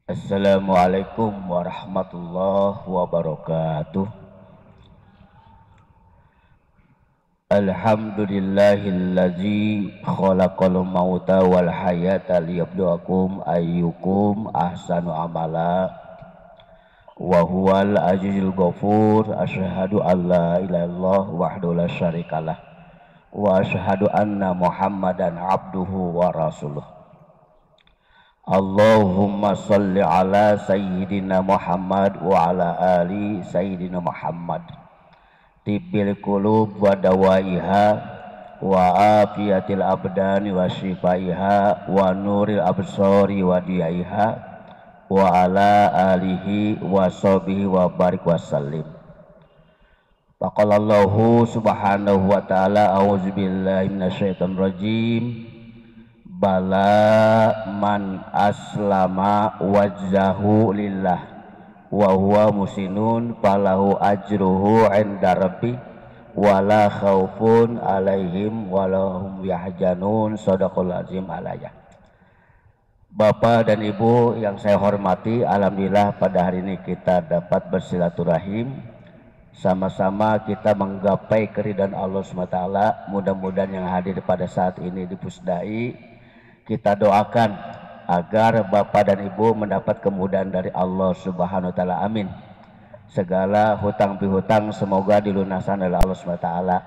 Assalamualaikum warahmatullahi wabarakatuh. Alhamdulillahillazi khalaqal mauta wal hayata liyabluwakum ayyukum ahsanu amala wa huwal azizul ghafur. Asyhadu an la ilaha illallah wahdahu la syarikalah wa asyhadu anna Muhammadan abduhu wa rasuluh. Allahumma salli ala sayyidina Muhammad wa ala ali sayyidina Muhammad. Tibil qulub wa dawaiha wa afiyatil abdani wa shifaiha wa nuril absari wa diyaiha wa ala alihi wa sahbihi wa barik wa sallim. Faqalallahu subhanahu wa ta'ala a'udzubillahi minasyaitonir rajim. Bala man aslama wajhahu lillah wa huwa musinun falahu ajruhu 'inda rabbi wala khaufun 'alaihim walahum yahzanun. Shadaqallahul azim alaya. Bapak dan Ibu yang saya hormati, alhamdulillah pada hari ini kita dapat bersilaturahim, sama-sama kita menggapai keridhaan Allah SWT. Mudah-mudahan yang hadir pada saat ini di Pusdai, kita doakan agar Bapak dan Ibu mendapat kemudahan dari Allah Subhanahu wa taala. Amin. Segala hutang pihutang semoga dilunaskan oleh Allah Subhanahu wa taala.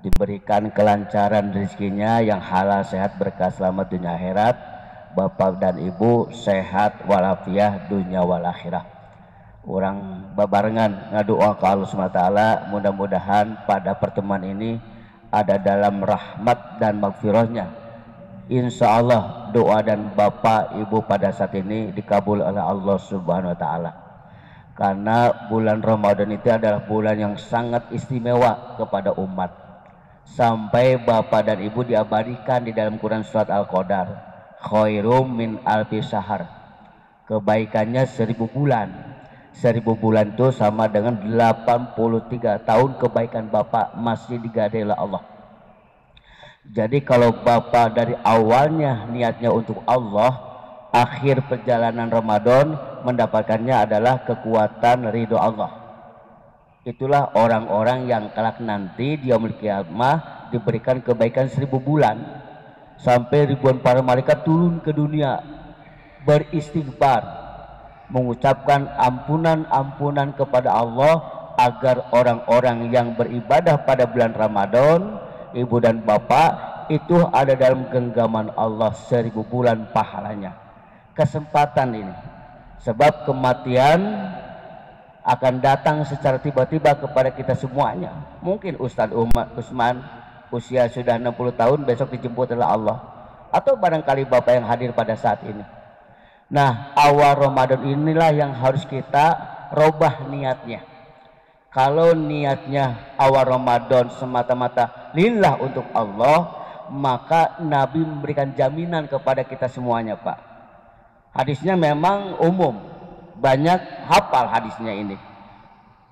Diberikan kelancaran rezekinya yang halal, sehat, berkah, selamat dunia akhirat. Bapak dan Ibu sehat walafiat dunia wal akhirah. Orang babarengan ngadoa ke Allah Subhanahu wa taala, mudah-mudahan pada pertemuan ini ada dalam rahmat dan magfirahnya. Insya Allah doa dan Bapak Ibu pada saat ini dikabul oleh Allah Subhanahu wa taala. Karena bulan Ramadan itu adalah bulan yang sangat istimewa kepada umat. Sampai Bapak dan Ibu diabadikan di dalam Quran surat Al-Qadar, khairum min alfi syahr. Kebaikannya 1000 bulan. 1000 bulan itu sama dengan 83 tahun kebaikan Bapak masih digadai oleh Allah. Jadi kalau Bapak dari awalnya niatnya untuk Allah, akhir perjalanan Ramadan mendapatkannya adalah kekuatan ridho Allah. Itulah orang-orang yang kelak nanti di yaumul qiyamah diberikan kebaikan 1000 bulan. Sampai ribuan para malaikat turun ke dunia beristighfar, mengucapkan ampunan-ampunan kepada Allah agar orang-orang yang beribadah pada bulan Ramadan, Ibu dan Bapak, itu ada dalam genggaman Allah 1000 bulan pahalanya. Kesempatan ini, sebab kematian akan datang secara tiba-tiba kepada kita semuanya. Mungkin Ustadz Usman usia sudah 60 tahun besok dijemput oleh Allah, atau barangkali Bapak yang hadir pada saat ini. Nah, awal Ramadan inilah yang harus kita robah niatnya. Kalau niatnya awal Ramadan semata-mata lillah untuk Allah, maka Nabi memberikan jaminan kepada kita semuanya, Pak. Hadisnya memang umum, banyak hafal hadisnya ini.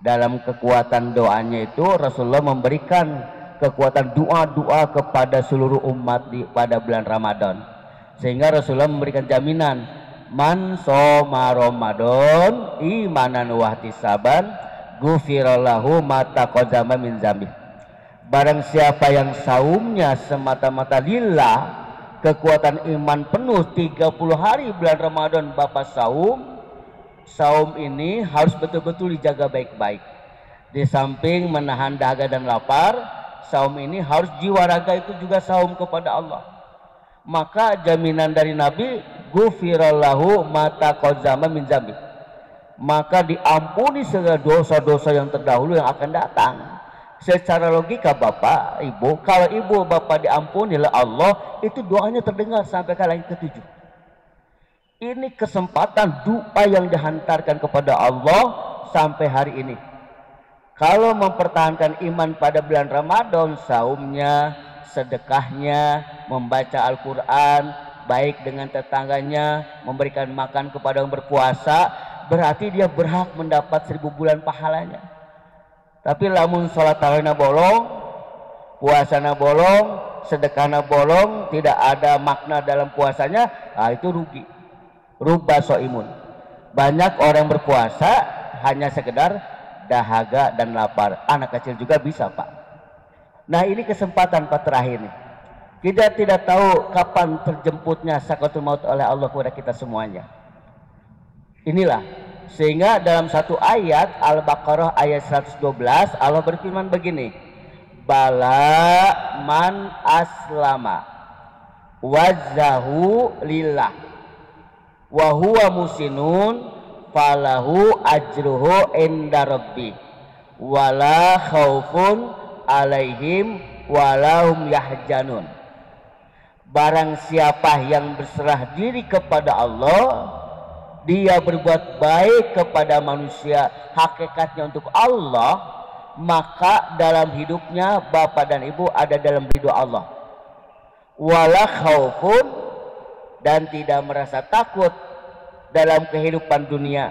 Dalam kekuatan doanya itu Rasulullah memberikan kekuatan doa-doa kepada seluruh umat pada bulan Ramadan. Sehingga Rasulullah memberikan jaminan, man shoma Ramadan imanan wa ihtisaban ghufirallahu ma taqaddama min dzambi. Barang siapa yang saumnya semata-mata lillah, kekuatan iman penuh 30 hari bulan Ramadan Bapak saum ini harus betul-betul dijaga baik-baik. Di samping menahan dahaga dan lapar, saum ini harus jiwa raga itu juga saum kepada Allah. Maka jaminan dari Nabi, ghufirallahu ma taqaddama min dzambi, maka diampuni segala dosa-dosa yang terdahulu yang akan datang. Secara logika Bapak Ibu, kalau Ibu Bapak diampuni oleh Allah, itu doanya terdengar sampai ke langit ketujuh. Ini kesempatan doa yang dihantarkan kepada Allah sampai hari ini. Kalau mempertahankan iman pada bulan Ramadan, saumnya, sedekahnya, membaca Al-Quran, baik dengan tetangganya, memberikan makan kepada yang berpuasa, berarti dia berhak mendapat 1000 bulan pahalanya. Tapi lamun sholat tarawihna bolong, puasana bolong, sedekahna bolong, tidak ada makna dalam puasanya, itu rugi. Rubba so'imun. Banyak orang berpuasa hanya sekedar dahaga dan lapar. Anak kecil juga bisa, Pak. Nah, ini kesempatan Pak terakhir nih. Kita tidak tahu kapan terjemputnya sakaratul maut oleh Allah kepada kita semuanya. Inilah, sehingga dalam satu ayat Al-Baqarah ayat 112 Allah berfirman begini, bala man aslama wajhahu lillah wa huwa musinun falahu ajruhu inda rabbi wala khaufun alaihim walahum yahjanun. Barang siapa yang berserah diri kepada Allah, dia berbuat baik kepada manusia, hakikatnya untuk Allah, maka dalam hidupnya bapak dan ibu ada dalam ridho Allah. Wala khaufun, dan tidak merasa takut dalam kehidupan dunia.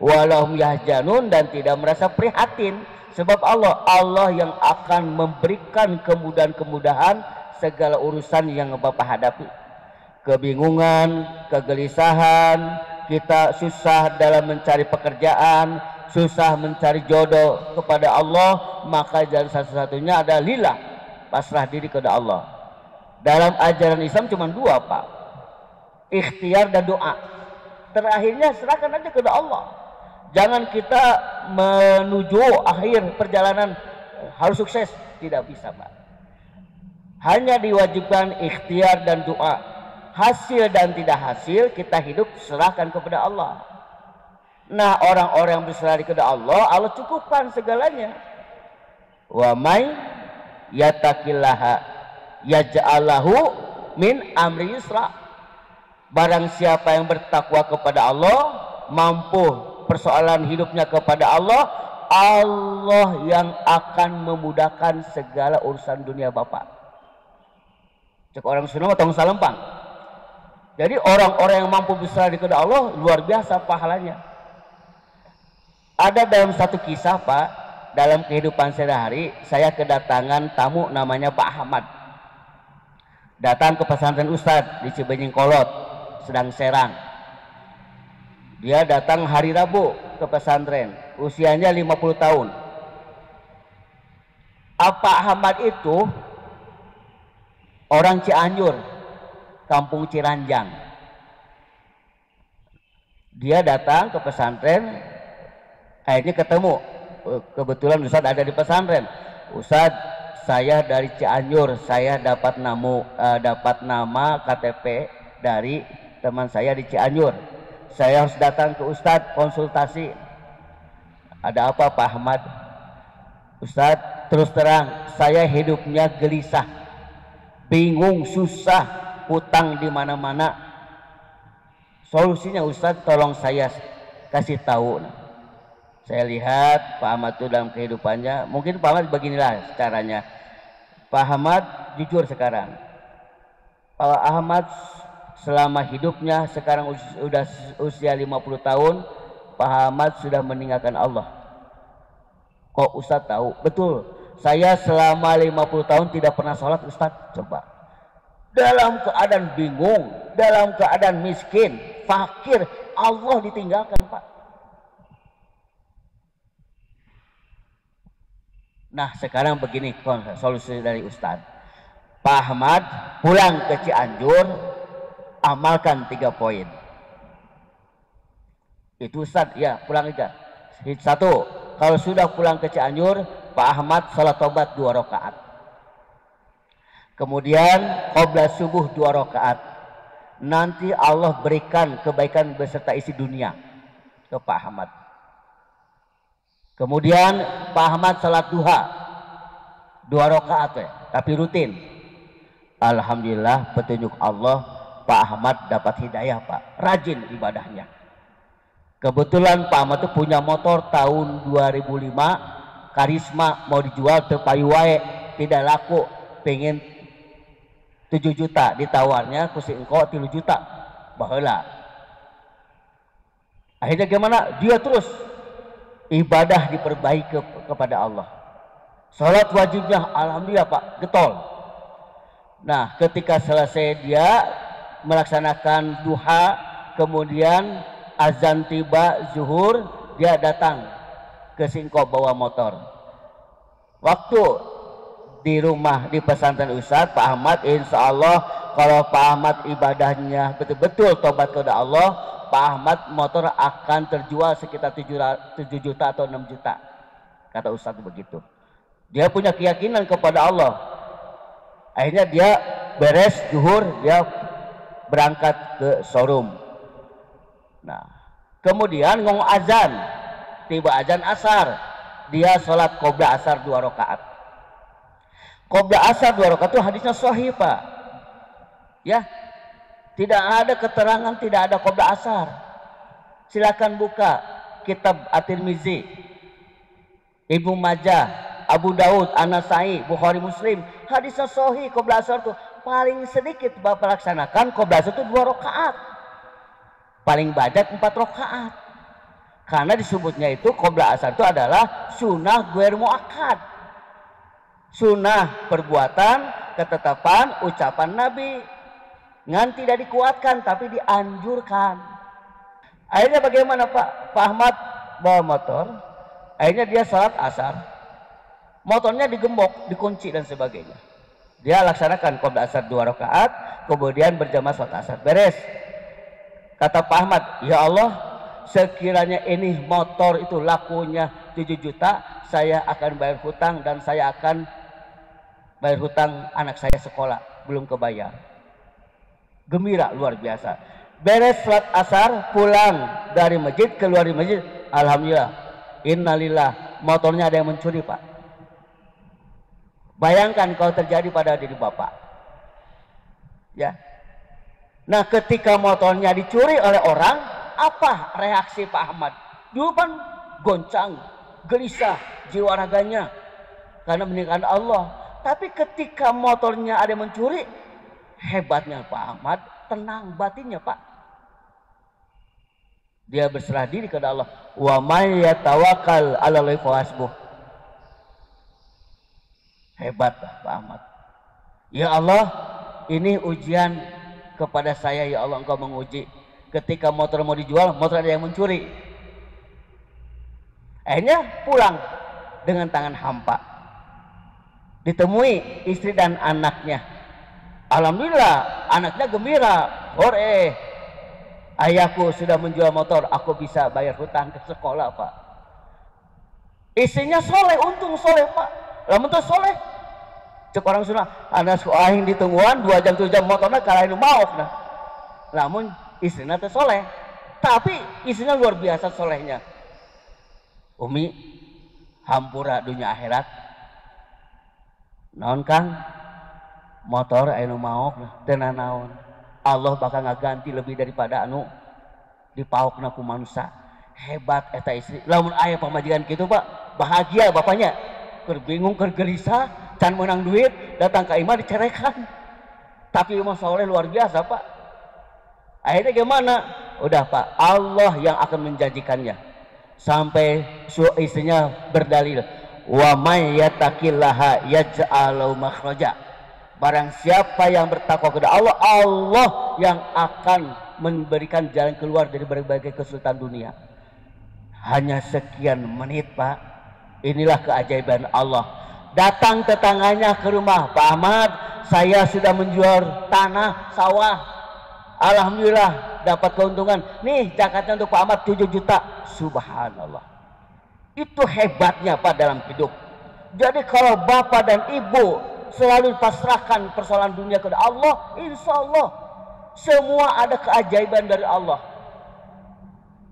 Walahum yahjanun, dan tidak merasa prihatin. Sebab Allah yang akan memberikan kemudahan-kemudahan segala urusan yang bapak hadapi. Kebingungan, kegelisahan, kita susah dalam mencari pekerjaan, susah mencari jodoh kepada Allah, maka jalan satu-satunya adalah lillah, pasrah diri kepada Allah. Dalam ajaran Islam cuma dua, Pak, ikhtiar dan doa. Terakhirnya serahkan aja kepada Allah. Jangan kita menuju akhir perjalanan harus sukses, tidak bisa, Pak. Hanya diwajibkan ikhtiar dan doa. Hasil dan tidak hasil kita hidup serahkan kepada Allah. Nah, orang-orang yang berserah kepada Allah, Allah cukupkan segalanya. Wa may yattaqillaha yaj'alahu min amri yusra. Barang siapa yang bertakwa kepada Allah, mampu persoalan hidupnya kepada Allah, Allah yang akan memudahkan segala urusan dunia bapak. Cek orang Sunda atau Salempang. Jadi orang-orang yang mampu berserah kepada Allah luar biasa pahalanya. Ada dalam satu kisah, Pak, dalam kehidupan sehari-hari, saya kedatangan tamu namanya Pak Ahmad. Datang ke pesantren Ustadz di Cibenying Kolot, sedang serang. Dia datang hari Rabu ke pesantren, usianya 50 tahun. Pak Ahmad itu orang Cianjur, kampung Ciranjang. Dia datang ke pesantren, akhirnya ketemu. Kebetulan Ustadz ada di pesantren. Ustadz, saya dari Cianjur, saya dapat nama KTP dari teman saya di Cianjur. Saya harus datang ke Ustadz konsultasi. Ada apa, Pak Ahmad? Ustadz, terus terang, saya hidupnya gelisah, bingung, susah, hutang di mana-mana. Solusinya Ustadz, tolong saya kasih tahu. Saya lihat Pak Ahmad itu dalam kehidupannya, mungkin Pak Ahmad beginilah caranya. Pak Ahmad jujur sekarang. Pak Ahmad selama hidupnya sekarang sudah usia 50 tahun, Pak Ahmad sudah meninggalkan Allah. Kok Ustadz tahu? Betul. Saya selama 50 tahun tidak pernah sholat, Ustadz. Coba. Dalam keadaan bingung, dalam keadaan miskin, fakir, Allah ditinggalkan, Pak. Nah, sekarang begini solusi dari Ustadz. Pak Ahmad pulang ke Cianjur, amalkan 3 poin. Itu Ustadz, ya pulang aja. 1, kalau sudah pulang ke Cianjur, Pak Ahmad salat tobat 2 rakaat. Kemudian qobla subuh 2 rakaat. Nanti Allah berikan kebaikan beserta isi dunia ke Pak Ahmad. Kemudian Pak Ahmad salat duha 2 rakaat, tapi rutin. Alhamdulillah petunjuk Allah, Pak Ahmad dapat hidayah, Pak. Rajin ibadahnya. Kebetulan Pak Ahmad itu punya motor tahun 2005. Karisma mau dijual ke payu wae, tidak laku, pengen 7 juta, ditawarnya ku si engko 3 juta, baheula. Akhirnya gimana? Dia terus ibadah diperbaiki kepada Allah. Salat wajibnya alhamdulillah, Pak, getol. Nah, ketika selesai dia melaksanakan duha, kemudian azan tiba zuhur, dia datang ke Singkop bawa motor. Waktu di rumah di pesantren Ustadz Pak Ahmad, insya Allah kalau Pak Ahmad ibadahnya betul-betul tobat kepada Allah, Pak Ahmad motor akan terjual sekitar 7 juta atau 6 juta, kata Ustadz begitu. Dia punya keyakinan kepada Allah. Akhirnya dia beres zuhur, dia berangkat ke showroom. Nah, kemudian ngomong azan, tiba azan asar, dia sholat qobla asar 2 rakaat. Qobla asar 2 rakaat itu hadisnya sahih, Pak. Ya, tidak ada keterangan tidak ada qobla asar. Silakan buka kitab At-Tirmizi, Ibnu Majah, Abu Daud, An-Nasai, Bukhari, Muslim. Hadisnya sahih qobla asar itu paling sedikit Bapak laksanakan qobla asar itu 2 rakaat. Paling banyak 4 rakaat. Karena disebutnya itu qobla asar itu adalah sunnah ghair muakkad. Sunnah perbuatan, ketetapan, ucapan Nabi. Ngan tidak dikuatkan tapi dianjurkan. Akhirnya bagaimana Pak? Pak Ahmad bawa motor. Akhirnya dia salat asar. Motornya digembok, dikunci dan sebagainya. Dia laksanakan qobla asar 2 rakaat, kemudian berjamaah salat asar. Beres. Kata Pak Ahmad, ya Allah, sekiranya ini motor itu lakunya 7 juta, saya akan bayar hutang dan saya akan bayar hutang anak saya sekolah, belum kebayar. Gembira luar biasa. Beres salat asar, pulang dari masjid, keluar dari masjid, alhamdulillah, innalillah, motornya ada yang mencuri, Pak. Bayangkan kalau terjadi pada diri Bapak. Ya. Nah, ketika motornya dicuri oleh orang, apa reaksi Pak Ahmad? Dulu kan goncang, gelisah jiwa raganya karena meninggalkan Allah. Tapi ketika motornya ada yang mencuri, hebatnya Pak Ahmad, tenang batinnya, Pak. Dia berserah diri kepada Allah. Wa may yatawakkal 'alallahi fahasbuh. Hebat Pak Ahmad. Ya Allah, ini ujian kepada saya, ya Allah, Engkau menguji. Ketika motor mau dijual, motor ada yang mencuri. Akhirnya pulang dengan tangan hampa. Ditemui istri dan anaknya. Alhamdulillah, anaknya gembira. Hore, ayahku sudah menjual motor, aku bisa bayar hutang ke sekolah, Pak. Istrinya soleh, untung soleh, Pak. Lamun tuh soleh. Cek orang Sunda, anak aing ditungguan 2 jam 3 jam motornya kalahin maok nah. Namun istrinya tuh soleh. Tapi istrinya luar biasa solehnya. Umi, hampura dunia akhirat. Naon Kang? Motor anu maok nah, teu naon. Allah bakal ngaganti lebih daripada anu dipaokna ku manusia. Hebat eta istri. Lamun aya pamajikan kitu, Pak, bahagia bapaknya. Keur bingung, keur gelisah, can menang duit, datang ke imam dicerekan. Tapi imam soleh luar biasa, Pak. Akhirnya gimana? Udah, Pak, Allah yang akan menjanjikannya. Sampai istrinya berdalil, wa may yattaqillaha yaj'al lahu makhraja. Barang siapa yang bertakwa kepada Allah, Allah yang akan memberikan jalan keluar dari berbagai kesulitan dunia. Hanya sekian menit, Pak. Inilah keajaiban Allah. Datang tetangganya ke rumah, Pak Ahmad, saya sudah menjual tanah, sawah. Alhamdulillah dapat keuntungan. Nih zakatnya untuk Pak Ahmad 7 juta. Subhanallah. Itu hebatnya Pak dalam hidup. Jadi kalau bapak dan ibu selalu pasrahkan persoalan dunia kepada Allah, insya Allah semua ada keajaiban dari Allah.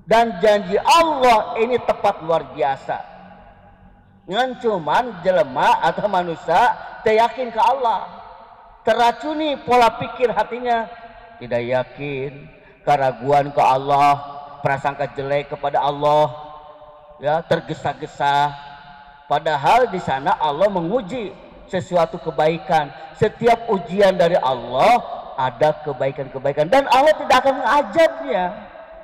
Dan janji Allah ini tepat luar biasa. Ngan cuman jelema atau manusia yakin ke Allah, teracuni pola pikir hatinya, tidak yakin, keraguan ke Allah, prasangka jelek kepada Allah, ya, tergesa-gesa. Padahal di sana Allah menguji sesuatu kebaikan. Setiap ujian dari Allah ada kebaikan-kebaikan dan Allah tidak akan mengajabnya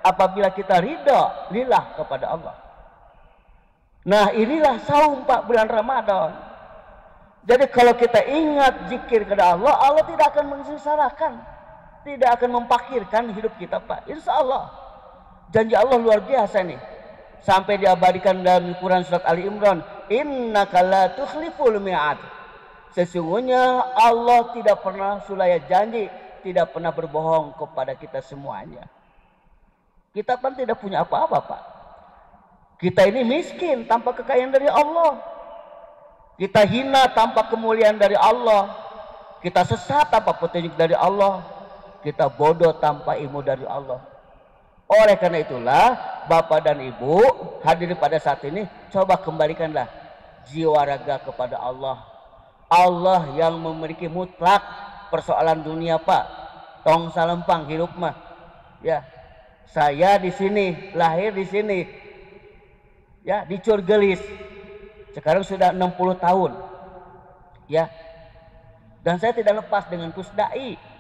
apabila kita ridha lillah kepada Allah. Nah, inilah saum, Pak, bulan Ramadan. Jadi kalau kita ingat zikir kepada Allah, Allah tidak akan menyengsarakan, tidak akan mempakirkan hidup kita, Pak. Insya Allah. Janji Allah luar biasa nih. Sampai diabadikan dalam Quran surat Ali Imran, innaka la tukhliful mi'ad. Sesungguhnya Allah tidak pernah sulaya janji, tidak pernah berbohong kepada kita semuanya. Kita kan tidak punya apa-apa, Pak. Kita ini miskin tanpa kekayaan dari Allah. Kita hina tanpa kemuliaan dari Allah. Kita sesat tanpa petunjuk dari Allah. Kita bodoh tanpa ilmu dari Allah. Oleh karena itulah, Bapak dan Ibu hadirin pada saat ini, coba kembalikanlah jiwa raga kepada Allah. Allah yang memiliki mutlak persoalan dunia, Pak. Tong salempang hidup mah. Ya, saya di sini, lahir di sini. Ya, di Curgelis. Sekarang sudah 60 tahun. Ya. Dan saya tidak lepas dengan Pusdai.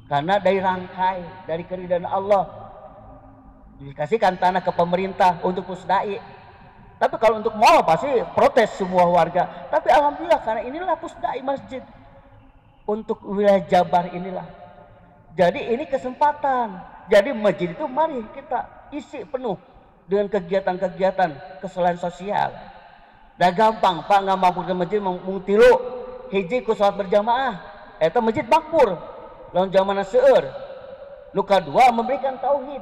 Karena dari rangkai, dari keridhaan Allah, dikasihkan tanah ke pemerintah untuk Pusdai. Tapi kalau untuk mall pasti protes semua warga. Tapi alhamdulillah karena inilah Pusdai masjid untuk wilayah Jabar inilah. Jadi ini kesempatan. Jadi masjid itu mari kita isi penuh dengan kegiatan-kegiatan kesalahan sosial. Dah gampang Pak, nggak mampu ke masjid mengtilu hiji ku salat berjamaah. Eta masjid makmur. Lawan zaman seueur. Luka dua memberikan tauhid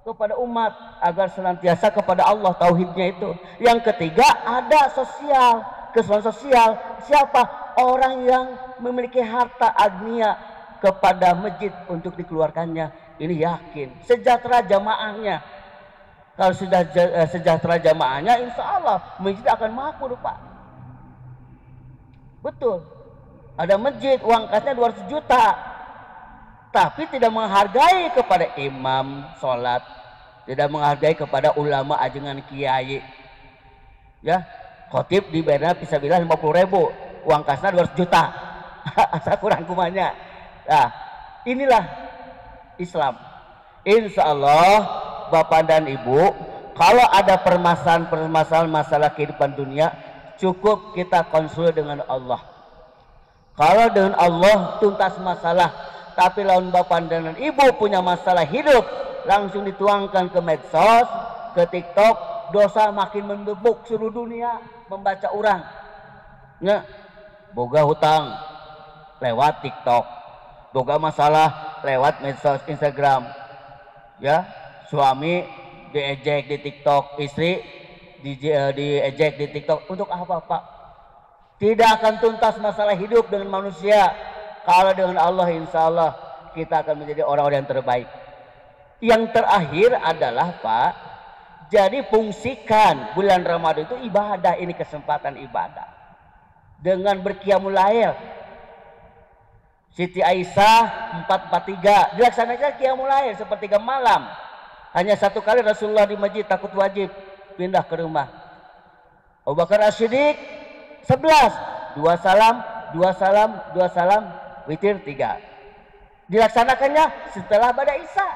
kepada umat agar senantiasa kepada Allah tauhidnya itu. Yang ketiga ada sosial, kesalahan sosial. Siapa? Orang yang memiliki harta agnia kepada masjid untuk dikeluarkannya. Ini yakin sejahtera jamaahnya. Kalau sudah sejahtera jamaahnya, insya Allah masjid akan makmur, Pak. Betul. Ada masjid uang kasnya 200 juta. Tapi tidak menghargai kepada imam sholat. Tidak menghargai kepada ulama ajengan kiai. Ya, khotib dibayar fisabilillah 50.000. Uang kasnya 200 juta. Asa kurang kumanya. Nah, inilah Islam. Insya Allah Bapak dan Ibu, kalau ada permasalahan masalah kehidupan dunia, cukup kita konsul dengan Allah. Kalau dengan Allah tuntas masalah, tapi lawan Bapak dan Ibu punya masalah hidup, langsung dituangkan ke medsos, ke TikTok, dosa makin mendebuk seluruh dunia membaca orang. Ya, boga hutang lewat TikTok, boga masalah lewat medsos Instagram. Ya, suami diejek di TikTok, istri diejek di TikTok. Untuk apa, Pak? Tidak akan tuntas masalah hidup dengan manusia. Kalau dengan Allah, insya Allah kita akan menjadi orang-orang yang terbaik. Yang terakhir adalah, Pak, jadi fungsikan bulan Ramadan itu ibadah. Ini kesempatan ibadah dengan berqiyamul lail. Siti Aisyah 443 dilaksanakan qiyamul lail sepertiga malam. Hanya satu kali Rasulullah di masjid takut wajib pindah ke rumah. Abu Bakar As-Siddiq 11, 2 salam, 2 salam, 2 salam, witir 3. Dilaksanakannya setelah pada Isya.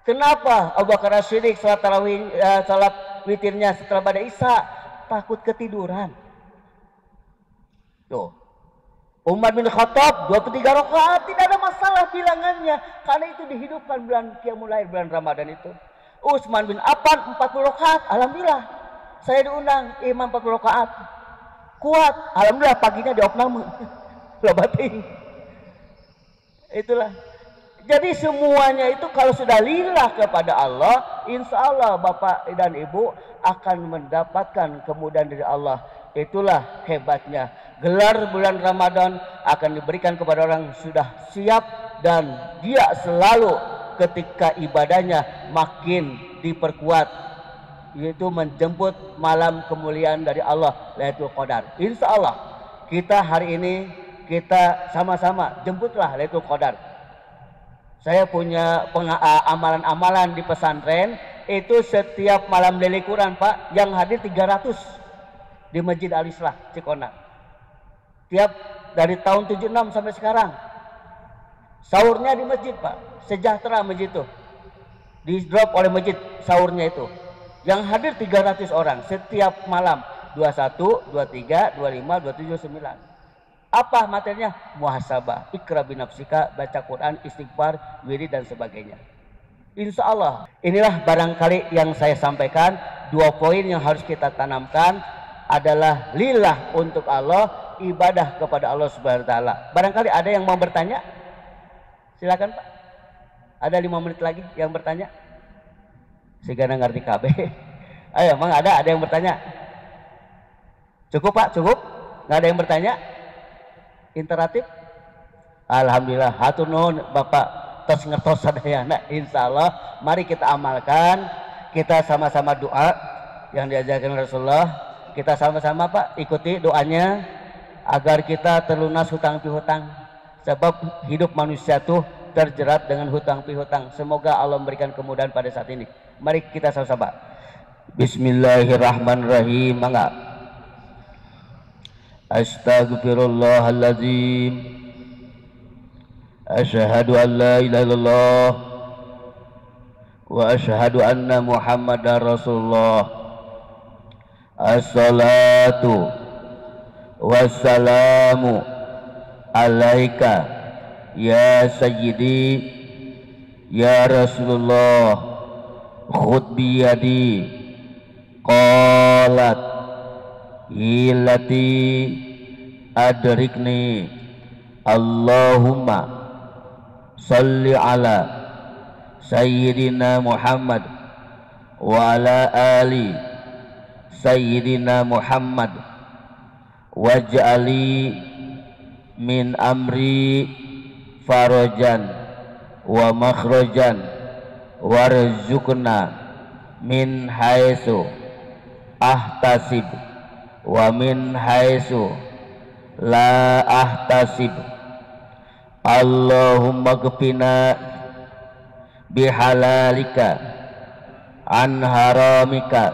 Kenapa Abu Bakar As-Siddiq salat tarawih, salat witirnya setelah pada Isya? Takut ketiduran. Tuh. Umar bin Khattab 23 rakaat tidak ada masalah bilangannya, karena itu dihidupkan bulan qiyamul lail, bulan Ramadan itu. Utsman bin Affan 40 rakaat, alhamdulillah. Saya diundang imam 40 rakaat. Kuat, alhamdulillah paginya di opname. Lobating. Itulah. Jadi semuanya itu kalau sudah lillah kepada Allah, insya Allah Bapak dan Ibu akan mendapatkan kemudahan dari Allah. Itulah hebatnya. Gelar bulan Ramadan akan diberikan kepada orang yang sudah siap, dan dia selalu ketika ibadahnya makin diperkuat, yaitu menjemput malam kemuliaan dari Allah, Lailatul Qadar. Insya Allah kita hari ini kita sama-sama jemputlah Lailatul Qadar. Saya punya amalan-amalan di pesantren itu setiap malam Lailatul Quran, Pak, yang hadir 300 di Masjid Al-Islah Cikona. Tiap dari tahun 76 sampai sekarang. Sahurnya di masjid, Pak. Sejahtera masjid itu. Di drop oleh masjid sahurnya itu. Yang hadir 300 orang setiap malam. 21, 23, 25, 27, 29. Apa materinya? Muhasabah, ikra binafsika, baca Quran, istighfar, wirid dan sebagainya. Insya Allah. Inilah barangkali yang saya sampaikan. 2 poin yang harus kita tanamkan adalah lillah, untuk Allah, ibadah kepada Allah Subhanahu wa taala. Barangkali ada yang mau bertanya? Silakan Pak. Ada 5 menit lagi yang bertanya. Sigana ngerti KB. Ayo, emang ada yang bertanya? Cukup Pak, cukup? Nggak ada yang bertanya? Interaktif? Alhamdulillah, hatur nuhun Bapak tos ngertos sadayana. Insya Allah mari kita amalkan, kita sama-sama doa yang diajarkan Rasulullah. Kita sama-sama Pak ikuti doanya agar kita terlunas hutang pihutang, sebab hidup manusia tuh terjerat dengan hutang pihutang. Semoga Allah memberikan kemudahan pada saat ini. Mari kita sama-sama. Bismillahirrahmanirrahim. Mangga. Astaghfirullahaladzim. Asyhadu an la ilaha illallah wa asyhadu anna Muhammadar Rasulullah. As-salatu wassalamu alaika ya sayyidi ya Rasulullah, khud biyadi qalat hilati adrikni Allahumma salli ala sayyidina Muhammad wa ala ali sayyidina Muhammad waj'ali min amri farajan wa makhrajan warzuqna min haitsu ahtasib wa min haitsu la ahtasib. Allahumma qfina bihalalika an haramika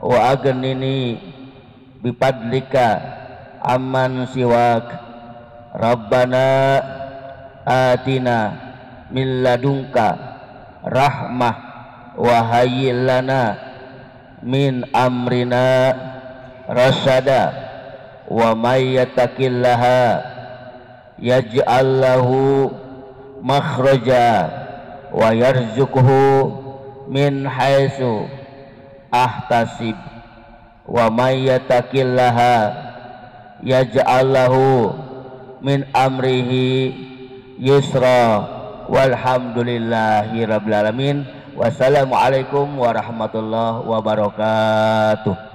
wa aghnini bifadlika amman siwak. Rabbana atina min ladunka rahmah wa hayyi lana min amrina rasyada wa may yattaqillaha yaj'al lahu makhraja wa yarzuqhu min haitsu ahtasib wa may yattaqillaha yaj'al lahu min amrihi yusra. Walhamdulillahi rabbil alamin. Wassalamualaikum warahmatullahi wabarakatuh.